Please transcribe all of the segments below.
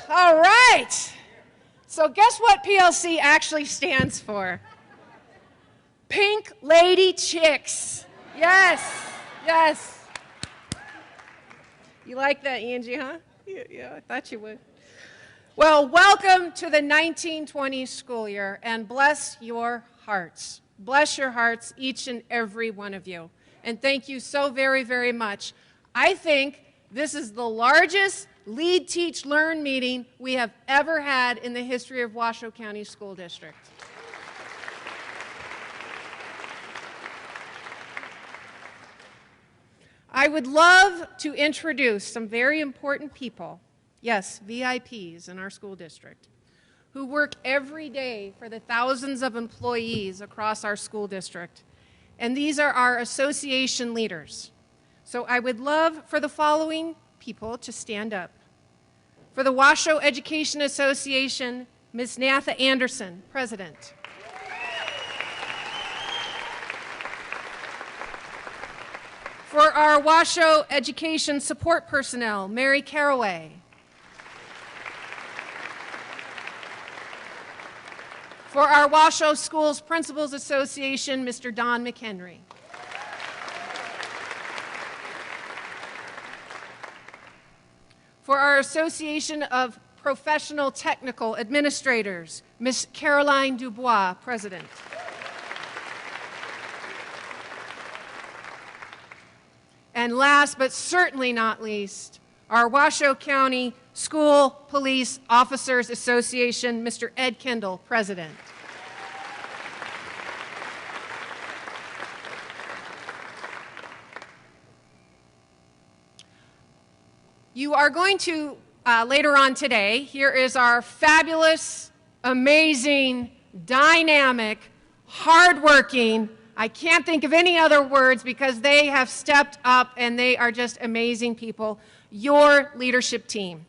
All right. So guess what PLC actually stands for? Pink Lady Chicks. Yes, yes. You like that, Angie, huh? Yeah, I thought you would. Well, welcome to the 1920 school year, and bless your hearts. Bless your hearts, each and every one of you. And thank you so very, very much. I think this is the largest Lead, Teach, Learn meeting we have ever had in the history of Washoe County School District. I would love to introduce some very important people, yes, VIPs in our school district, who work every day for the thousands of employees across our school district. And these are our association leaders. So I would love for the following people to stand up. For the Washoe Education Association, Ms. Natha Anderson, President. For our Washoe Education Support Personnel, Mary Caraway. For our Washoe Schools Principals Association, Mr. Don McHenry. For our Association of Professional Technical Administrators, Ms. Caroline Dubois, President. And last but certainly not least, our Washoe County School Police Officers Association, Mr. Ed Kendall, President. You are going to, later on today, here is our fabulous, amazing, dynamic, hardworking, I can't think of any other words because they have stepped up and they are just amazing people, your leadership team.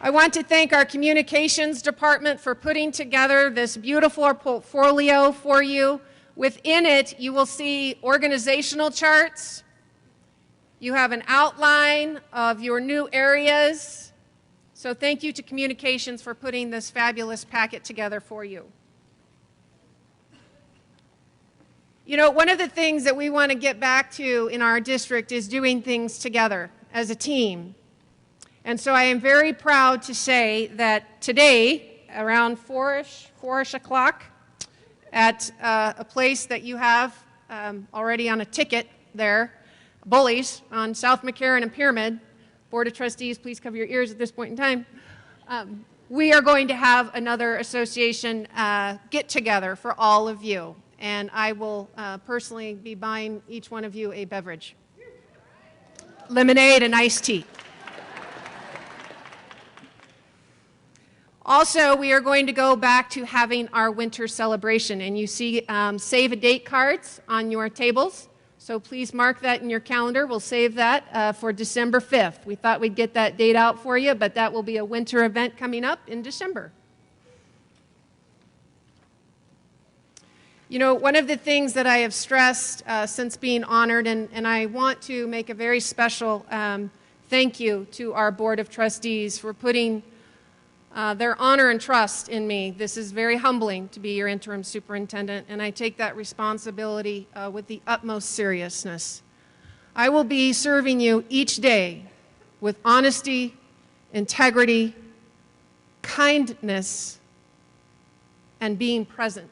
I want to thank our communications department for putting together this beautiful portfolio for you. Within it, you will see organizational charts. You have an outline of your new areas. So thank you to communications for putting this fabulous packet together for you. You know, one of the things that we want to get back to in our district is doing things together as a team. And so I am very proud to say that today, around 4-ish o'clock, at a place that you have already on a ticket there, Bullies on South McCarran and Pyramid. Board of Trustees, please cover your ears at this point in time. We are going to have another association get-together for all of you, and I will personally be buying each one of you a beverage. Lemonade and iced tea. Also, we are going to go back to having our winter celebration, and you see save-a-date cards on your tables, so please mark that in your calendar. We'll save that for December 5th. We thought we'd get that date out for you, but that will be a winter event coming up in December. You know, one of the things that I have stressed since being honored, and I want to make a very special thank you to our Board of Trustees for putting their honor and trust in me. This is very humbling to be your interim superintendent, and I take that responsibility with the utmost seriousness. I will be serving you each day with honesty, integrity, kindness, and being present.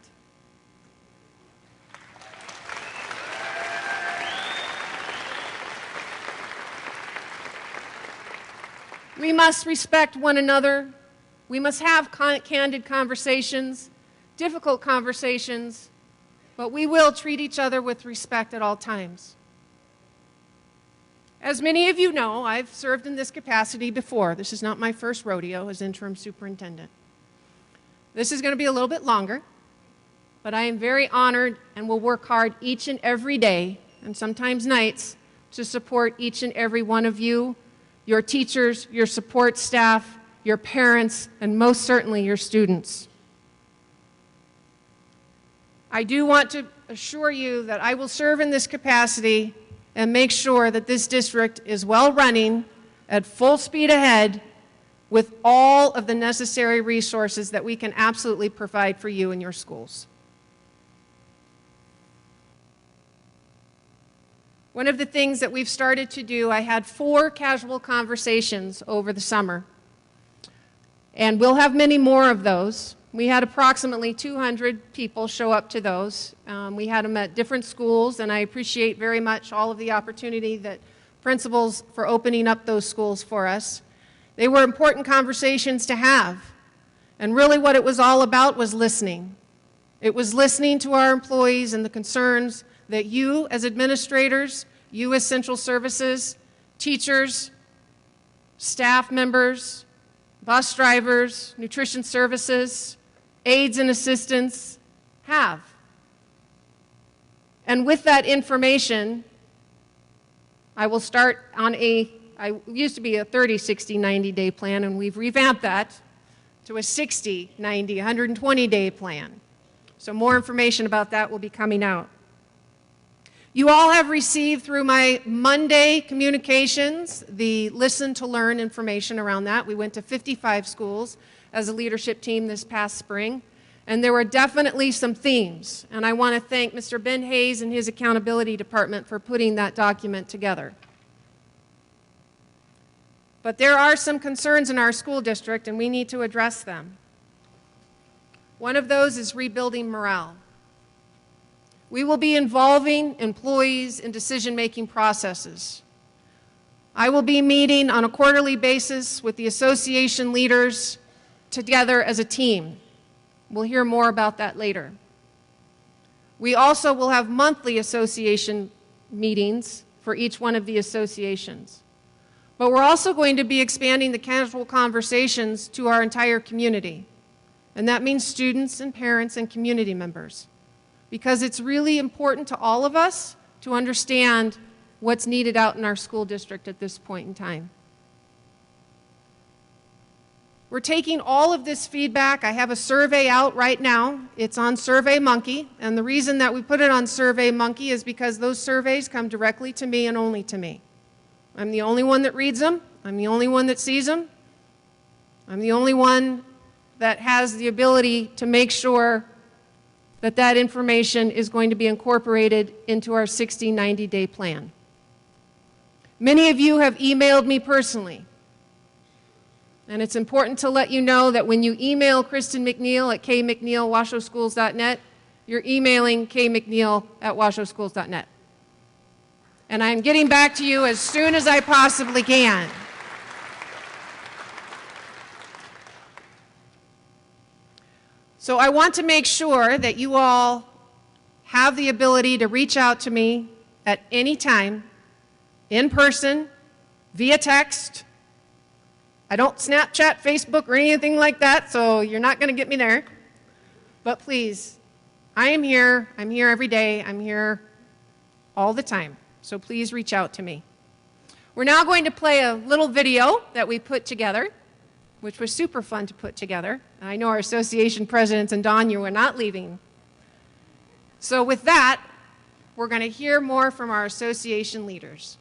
We must respect one another. We must have candid conversations, difficult conversations, but we will treat each other with respect at all times. As many of you know, I've served in this capacity before. This is not my first rodeo as interim superintendent. This is going to be a little bit longer, but I am very honored and will work hard each and every day, and sometimes nights, to support each and every one of you, your teachers, your support staff, your parents, and most certainly your students. I do want to assure you that I will serve in this capacity and make sure that this district is well running at full speed ahead with all of the necessary resources that we can absolutely provide for you and your schools. One of the things that we've started to do, I had 4 casual conversations over the summer, and we'll have many more of those. We had approximately 200 people show up to those. We had them at different schools, and I appreciate very much all of the opportunity that principals for opening up those schools for us. They were important conversations to have, and really what it was all about was listening. It was listening to our employees and the concerns that you as administrators, you as central services, teachers, staff members, bus drivers, nutrition services, aides and assistants have. And with that information, I will start on I used to be a 30, 60, 90-day plan, and we've revamped that to a 60, 90, 120-day plan. So more information about that will be coming out. You all have received through my Monday communications the Listen to Learn information around that. We went to 55 schools as a leadership team this past spring, and there were definitely some themes. And I want to thank Mr. Ben Hayes and his accountability department for putting that document together. But there are some concerns in our school district, and we need to address them. One of those is rebuilding morale. We will be involving employees in decision-making processes. I will be meeting on a quarterly basis with the association leaders together as a team. We'll hear more about that later. We also will have monthly association meetings for each one of the associations. But we're also going to be expanding the casual conversations to our entire community. And that means students and parents and community members. Because it's really important to all of us to understand what's needed out in our school district at this point in time. We're taking all of this feedback. I have a survey out right now. It's on SurveyMonkey, and the reason that we put it on SurveyMonkey is because those surveys come directly to me and only to me. I'm the only one that reads them. I'm the only one that sees them. I'm the only one that has the ability to make sure that that information is going to be incorporated into our 60, 90-day plan. Many of you have emailed me personally. And it's important to let you know that when you email Kristen McNeil at kmcneil@washoschools.net, you're emailing kmcneil@washoschools.net. And I'm getting back to you as soon as I possibly can. So I want to make sure that you all have the ability to reach out to me at any time, in person, via text. I don't Snapchat, Facebook, or anything like that, so you're not going to get me there. But please, I am here. I'm here every day. I'm here all the time. So please reach out to me. We're now going to play a little video that we put together, which was super fun to put together. I know our association presidents and Dawn, you are not leaving. So with that, we're going to hear more from our association leaders.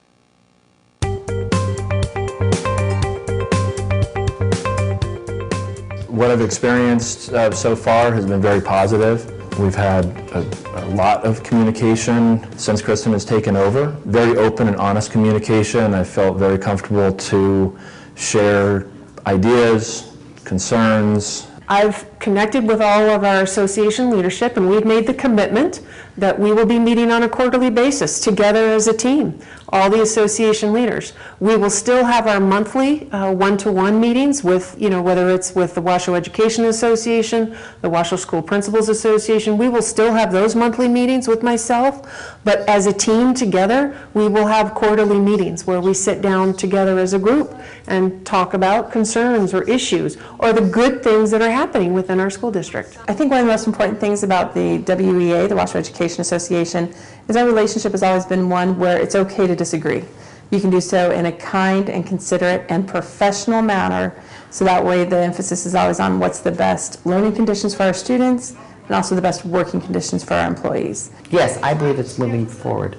What I've experienced so far has been very positive. We've had a lot of communication since Kristen has taken over. Very open and honest communication. I felt very comfortable to share ideas, concerns. I've connected with all of our association leadership, and we've made the commitment that we will be meeting on a quarterly basis together as a team, all the association leaders. We will still have our monthly one-to-one meetings with, whether it's with the Washoe Education Association, the Washoe School Principals Association. We will still have those monthly meetings with myself, but as a team together, we will have quarterly meetings where we sit down together as a group and talk about concerns or issues or the good things that are happening within our school district. I think one of the most important things about the WEA, the Washoe Education Association, is our relationship has always been one where it's okay to disagree. You can do so in a kind and considerate and professional manner, so that way the emphasis is always on what's the best learning conditions for our students and also the best working conditions for our employees. Yes, I believe it's moving forward.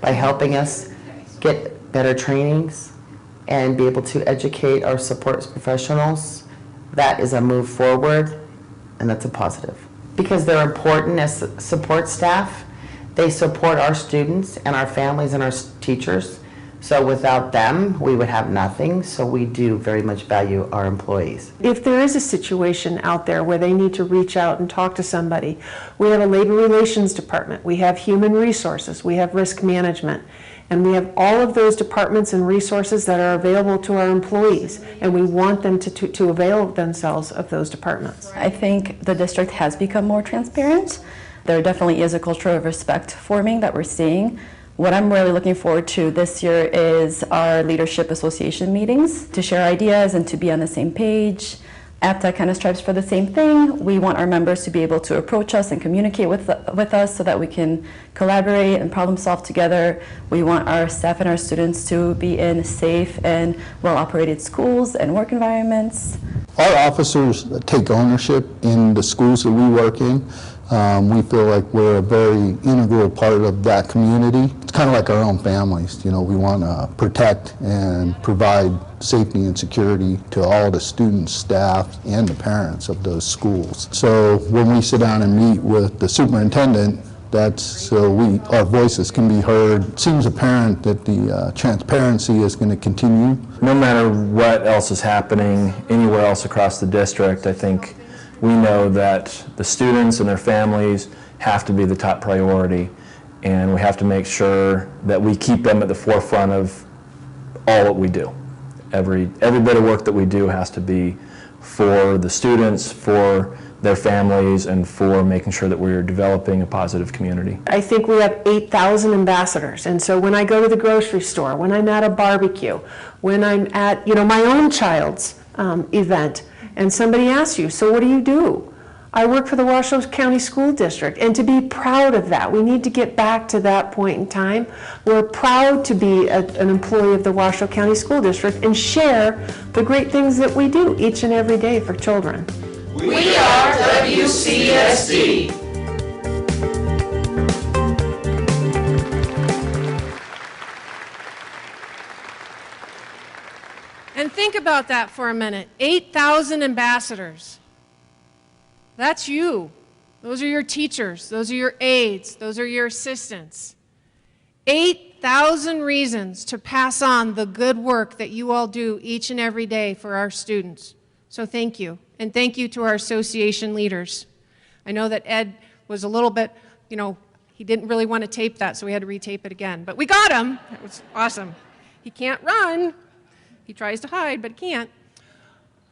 by helping us get better trainings and be able to educate our support professionals. That is a move forward, and that's a positive. Because they're important as support staff. They support our students and our families and our teachers. So without them, we would have nothing. So we do very much value our employees. If there is a situation out there where they need to reach out and talk to somebody, we have a labor relations department, we have human resources, we have risk management, and we have all of those departments and resources that are available to our employees, and we want them to avail themselves of those departments. I think the district has become more transparent. There definitely is a culture of respect forming that we're seeing. What I'm really looking forward to this year is our leadership association meetings to share ideas and to be on the same page. APTA kind of strives for the same thing. We want our members to be able to approach us and communicate with us so that we can collaborate and problem solve together. We want our staff and our students to be in safe and well-operated schools and work environments. Our officers take ownership in the schools that we work in. We feel like we're a very integral part of that community. It's kind of like our own families. You know, we want to protect and provide safety and security to all the students, staff, and the parents of those schools. So when we sit down and meet with the superintendent, that's so our voices can be heard. It seems apparent that the transparency is going to continue. No matter what else is happening anywhere else across the district, I think we know that the students and their families have to be the top priority, and we have to make sure that we keep them at the forefront of all that we do. Every bit of work that we do has to be for the students, for their families, and for making sure that we're developing a positive community. I think we have 8,000 ambassadors, and so when I go to the grocery store, when I'm at a barbecue, when I'm at my own child's event, and somebody asks you, so what do you do? I work for the Washoe County School District, and to be proud of that, we need to get back to that point in time. We're proud to be an employee of the Washoe County School District and share the great things that we do each and every day for children. We are WCSD. And think about that for a minute. 8,000 ambassadors. That's you. Those are your teachers. Those are your aides. Those are your assistants. 8,000 reasons to pass on the good work that you all do each and every day for our students. So thank you. And thank you to our association leaders. I know that Ed was a little bit, he didn't really want to tape that, so we had to retape it again. But we got him. It was awesome. He can't run. He tries to hide, but can't.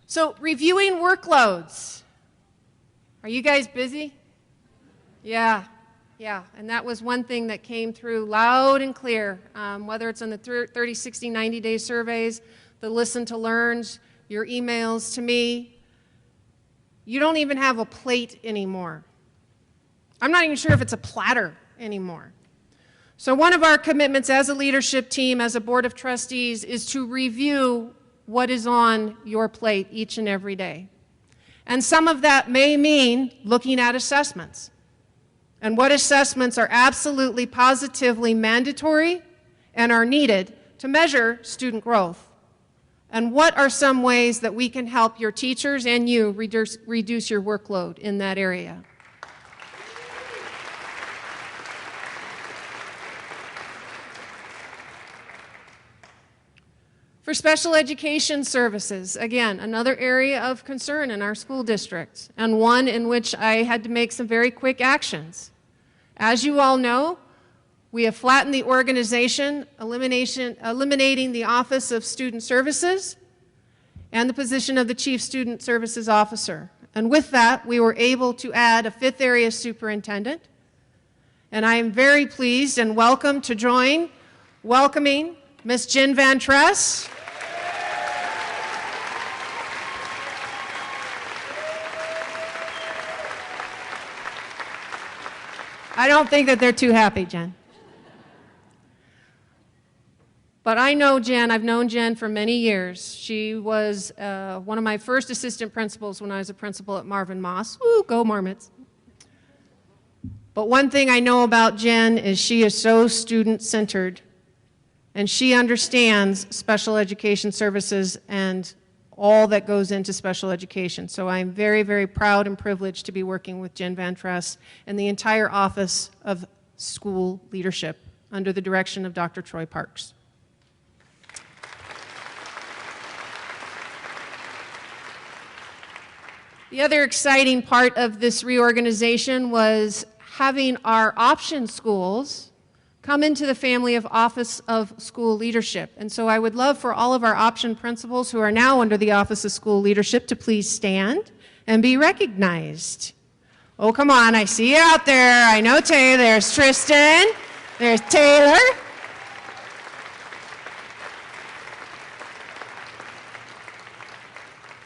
So, reviewing workloads. Are you guys busy? Yeah. And that was one thing that came through loud and clear, whether it's in the 30, 60, 90-day surveys, the listen to learns, your emails to me. You don't even have a plate anymore. I'm not even sure if it's a platter anymore. So one of our commitments as a leadership team, as a board of trustees, is to review what is on your plate each and every day. And some of that may mean looking at assessments and what assessments are absolutely positively mandatory and are needed to measure student growth. And what are some ways that we can help your teachers and you reduce your workload in that area? For special education services, again, another area of concern in our school district, and one in which I had to make some very quick actions. As you all know, we have flattened the organization, eliminating the Office of Student Services and the position of the Chief Student Services Officer. And with that, we were able to add a 5th area superintendent. And I am very pleased and welcome to join welcoming Ms. Jen Van Tress. I don't think that they're too happy, Jen. But I know Jen. I've known Jen for many years. She was one of my first assistant principals when I was a principal at Marvin Moss. Woo, go Marmots. But one thing I know about Jen is she is so student-centered, and she understands special education services and all that goes into special education. So I'm very, very proud and privileged to be working with Jen Van Tress and the entire Office of School Leadership under the direction of Dr. Troy Parks. The other exciting part of this reorganization was having our option schools come into the family of Office of School Leadership. And so I would love for all of our option principals who are now under the Office of School Leadership to please stand and be recognized. Oh, come on, I see you out there. I know Taylor. There's Tristan. There's Taylor.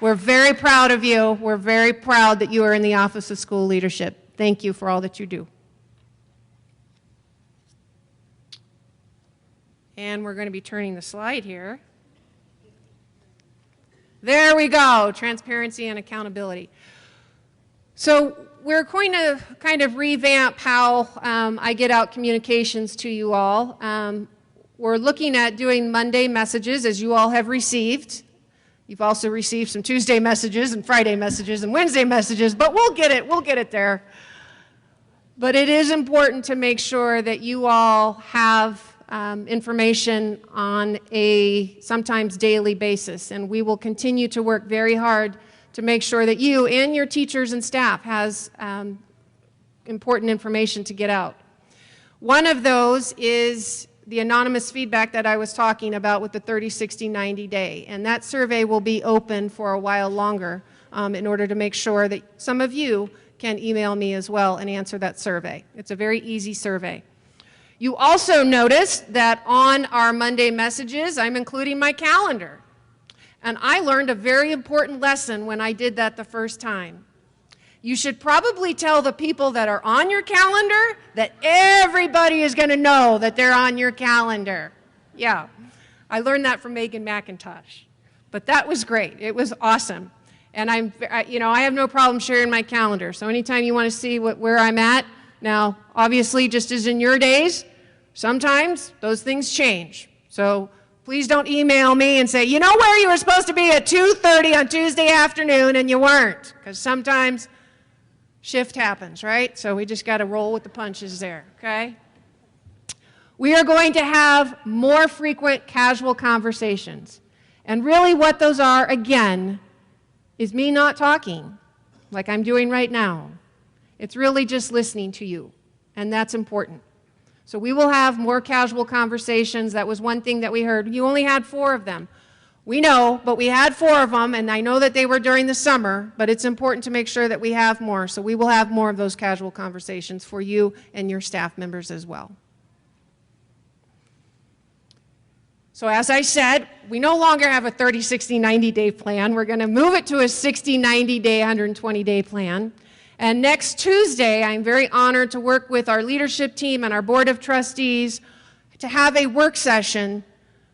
We're very proud of you. We're very proud that you are in the Office of School Leadership. Thank you for all that you do. And we're going to be turning the slide here. There we go, transparency and accountability. So we're going to kind of revamp how I get out communications to you all. We're looking at doing Monday messages, as you all have received. You've also received some Tuesday messages and Friday messages and Wednesday messages, but we'll get it there. But it is important to make sure that you all have information on a sometimes daily basis, and we will continue to work very hard to make sure that you and your teachers and staff has important information to get out. One of those is the anonymous feedback that I was talking about with the 30, 60, 90 day, and that survey will be open for a while longer in order to make sure that some of you can email me as well and answer that survey. It's a very easy survey. You also noticed that on our Monday messages, I'm including my calendar. And I learned a very important lesson when I did that the first time. You should probably tell the people that are on your calendar that everybody is going to know that they're on your calendar. Yeah, I learned that from Megan McIntosh. But that was great. It was awesome. And I have no problem sharing my calendar. So anytime you want to see where I'm at, now, obviously, just as in your days, sometimes those things change. So please don't email me and say, you know where you were supposed to be at 2:30 on Tuesday afternoon and you weren't. Because sometimes shift happens, right? So we just got to roll with the punches there, okay? We are going to have more frequent casual conversations. And really what those are, again, is me not talking like I'm doing right now. It's really just listening to you, and that's important. So we will have more casual conversations. That was one thing that we heard. You only had 4 of them. We know, but we had 4 of them, and I know that they were during the summer, but it's important to make sure that we have more. So we will have more of those casual conversations for you and your staff members as well. So as I said, we no longer have a 30, 60, 90-day plan. We're going to move it to a 60, 90-day, 120-day plan. And next Tuesday, I'm very honored to work with our leadership team and our Board of Trustees to have a work session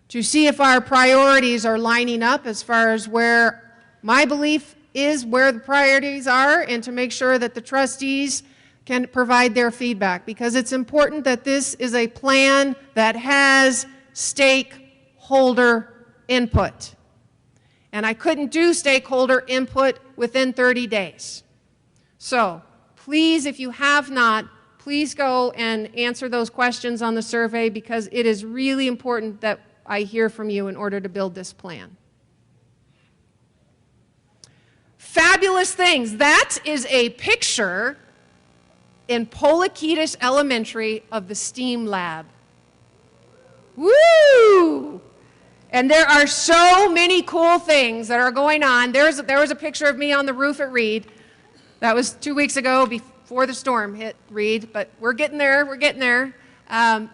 to see if our priorities are lining up as far as where my belief is where the priorities are, and to make sure that the trustees can provide their feedback, because it's important that this is a plan that has stakeholder input. And I couldn't do stakeholder input within 30 days. So please, if you have not, please go and answer those questions on the survey, because it is really important that I hear from you in order to build this plan. Fabulous things. That is a picture in Poliquetas Elementary of the STEAM lab. Woo! And there are so many cool things that are going on. There was a picture of me on the roof at Reed. That was 2 weeks ago before the storm hit Reed, but we're getting there, we're getting there.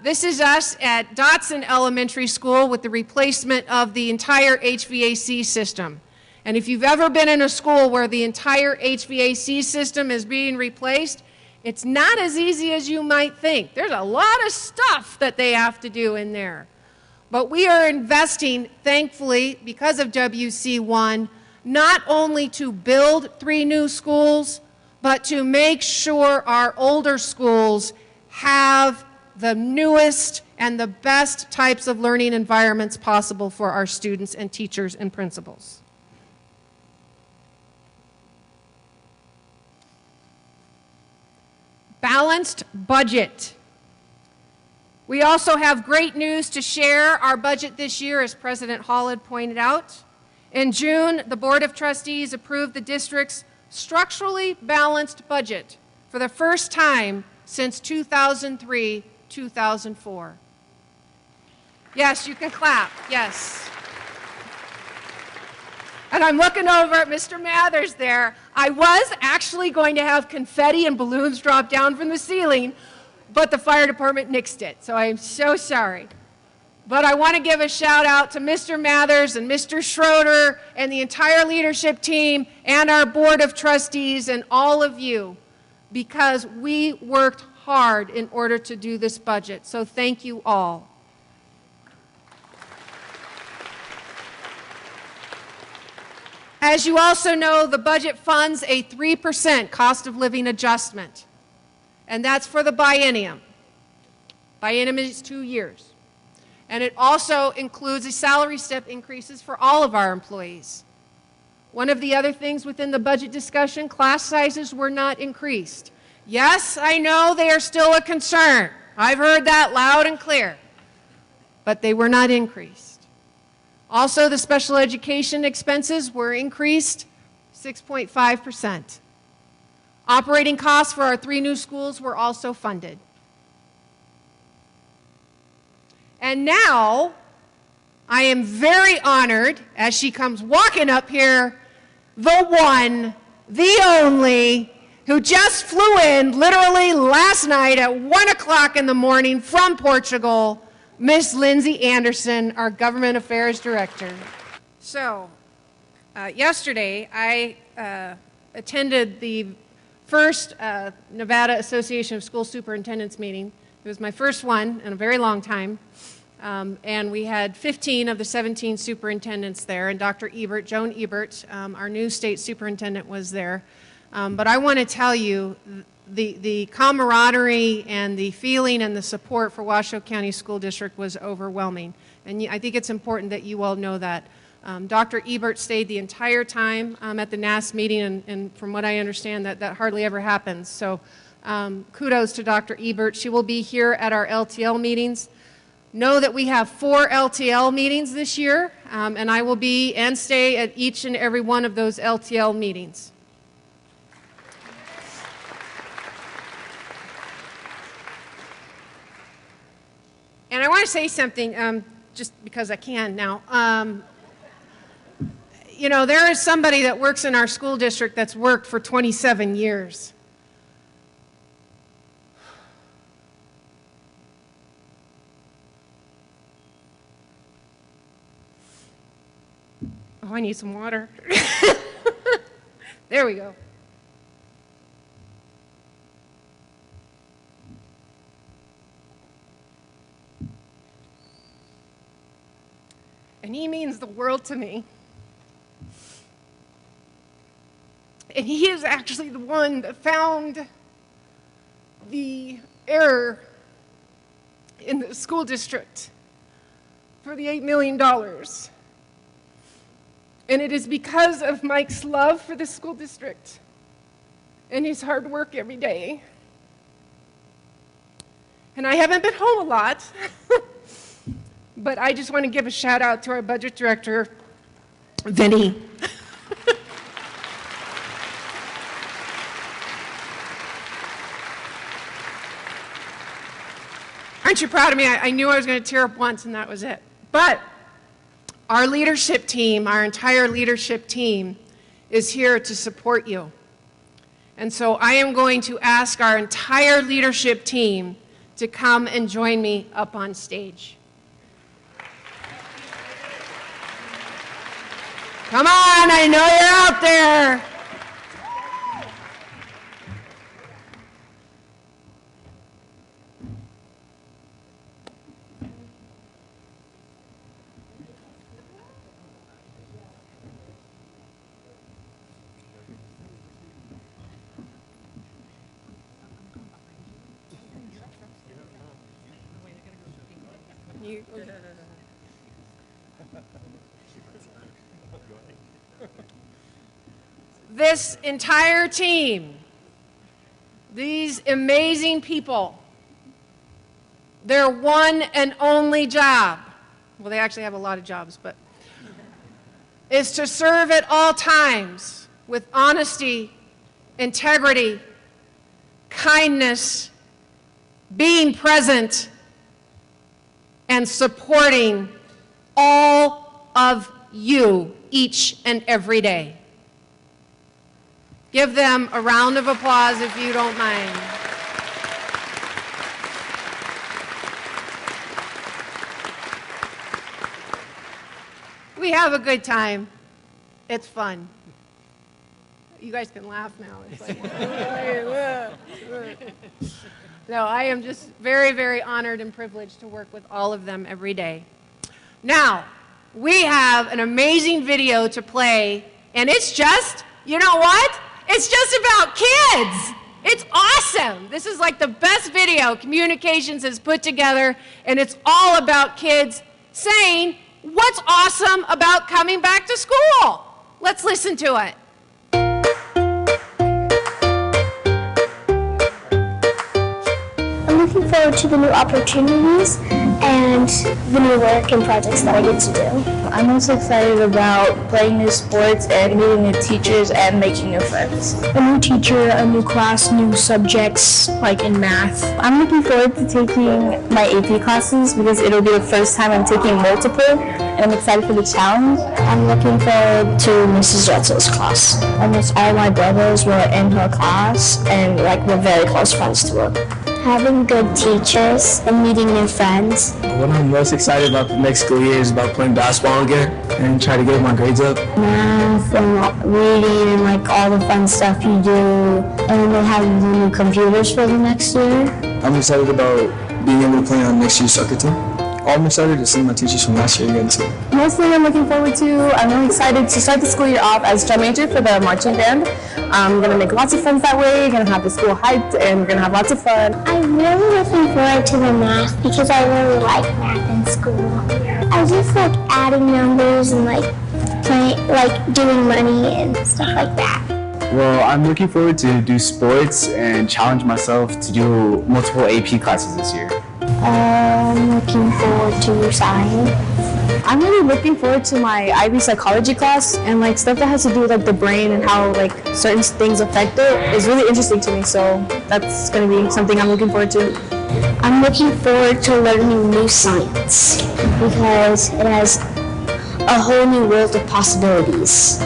This is us at Dotson Elementary School with the replacement of the entire HVAC system. And if you've ever been in a school where the entire HVAC system is being replaced, it's not as easy as you might think. There's a lot of stuff that they have to do in there. But we are investing, thankfully, because of WC1, not only to build 3 new schools, but to make sure our older schools have the newest and the best types of learning environments possible for our students and teachers and principals. Balanced budget. We also have great news to share. Our budget this year, as President Hall had pointed out, in June, the Board of Trustees approved the district's structurally balanced budget for the first time since 2003-2004. Yes, you can clap, yes. And I'm looking over at Mr. Mathers there. I was actually going to have confetti and balloons drop down from the ceiling, but the fire department nixed it, so I am so sorry. But I want to give a shout out to Mr. Mathers and Mr. Schroeder and the entire leadership team and our Board of Trustees and all of you, because we worked hard in order to do this budget. So thank you all. As you also know, the budget funds a 3% cost of living adjustment, and that's for the biennium. Biennium is 2 years. And it also includes a salary step increases for all of our employees. One of the other things within the budget discussion, class sizes were not increased. Yes, I know they are still a concern. I've heard that loud and clear. But they were not increased. Also, the special education expenses were increased 6.5%. Operating costs for our 3 new schools were also funded. And now, I am very honored, as she comes walking up here, the one, the only, who just flew in literally last night at 1 o'clock in the morning from Portugal, Miss Lindsay Anderson, our Government Affairs Director. So, yesterday I attended the first Nevada Association of School Superintendents meeting. It was my first one in a very long time. And we had 15 of the 17 superintendents there, and Dr. Ebert, Joan Ebert, our new state superintendent, was there. But I want to tell you, the camaraderie and the feeling and the support for Washoe County School District was overwhelming. And I think it's important that you all know that. Dr. Ebert stayed the entire time at the NAS meeting, and from what I understand, that hardly ever happens. So kudos to Dr. Ebert. She will be here at our LTL meetings. Know that we have 4 LTL meetings this year, and I will be and stay at each and every one of those LTL meetings. And I want to say something, just because I can now. You know, there is somebody that works in our school district that's worked for 27 years. Oh, I need some water. There we go. And he means the world to me. And he is actually the one that found the error in the school district for the $8 million. And it is because of Mike's love for the school district and his hard work every day. And I haven't been home a lot, but I just want to give a shout out to our budget director, Vinny. Aren't you proud of me? I knew I was going to tear up once and that was it. But our leadership team, our entire leadership team, is here to support you. And so I am going to ask our entire leadership team to come and join me up on stage. Come on, I know you're out there. This entire team, these amazing people, their one and only job, well, they actually have a lot of jobs, but is to serve at all times with honesty, integrity, kindness, being present, and supporting all of you each and every day. Give them a round of applause if you don't mind. We have a good time. It's fun. You guys can laugh now. It's like, no, I am just very, very honored and privileged to work with all of them every day. Now, we have an amazing video to play, and it's just, you know what? It's just about kids. It's awesome. This is like the best video Communications has put together, and it's all about kids saying what's awesome about coming back to school. Let's listen to it. I'm looking forward to the new opportunities and the new work and projects that I get to do. I'm also excited about playing new sports and meeting new teachers and making new friends. A new teacher, a new class, new subjects, like in math. I'm looking forward to taking my AP classes because it'll be the first time I'm taking multiple, and I'm excited for the challenge. I'm looking forward to Mrs. Jetzel's class. Almost all my brothers were in her class, and we're very close friends to her. Having good teachers and meeting new friends. What I'm most excited about the next school year is about playing basketball again and try to get my grades up. Math and reading and all the fun stuff you do. And then they have the new computers for the next year. I'm excited about being able to play on next year's soccer team. I'm excited to see my teachers from last year again too. Mostly I'm looking forward to, I'm really excited to start the school year off as drum major for the marching band. I'm going to make lots of friends that way, going to have the school hyped, and we're going to have lots of fun. I'm really looking forward to the math because I really like math in school. I just like adding numbers and playing, doing money and stuff like that. Well, I'm looking forward to do sports and challenge myself to do multiple AP classes this year. I'm looking forward to science. I'm really looking forward to my IB psychology class, and stuff that has to do with the brain and how certain things affect it is really interesting to me, so that's going to be something I'm looking forward to. I'm looking forward to learning new science because it has a whole new world of possibilities.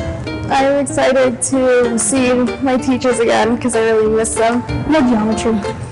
I'm excited to see my teachers again because I really miss them. I love geometry.